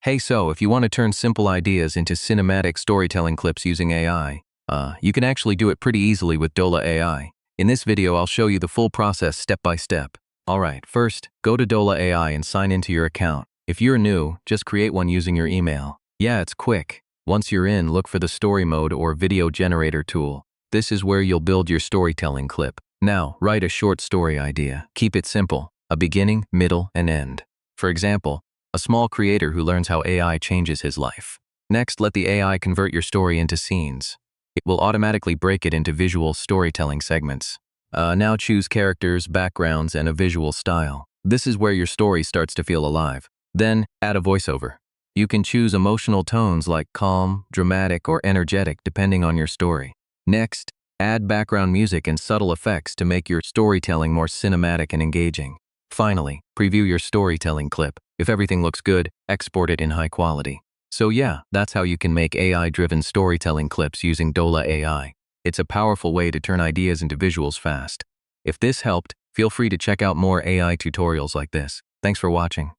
Hey, so if you want to turn simple ideas into cinematic storytelling clips using AI, you can actually do it pretty easily with Dola AI. In this video, I'll show you the full process step by step. Alright, first, go to Dola AI and sign into your account. If you're new, just create one using your email. Yeah, it's quick. Once you're in, look for the story mode or video generator tool. This is where you'll build your storytelling clip. Now, write a short story idea. Keep it simple, a beginning, middle, and end. For example, a small creator who learns how AI changes his life. Next, let the AI convert your story into scenes. It will automatically break it into visual storytelling segments. Now choose characters, backgrounds, and a visual style. This is where your story starts to feel alive. Then, add a voiceover. You can choose emotional tones like calm, dramatic, or energetic depending on your story. Next, add background music and subtle effects to make your storytelling more cinematic and engaging. Finally, preview your storytelling clip. If everything looks good, export it in high quality. So yeah, that's how you can make AI-driven storytelling clips using Dola AI. It's a powerful way to turn ideas into visuals fast. If this helped, feel free to check out more AI tutorials like this. Thanks for watching.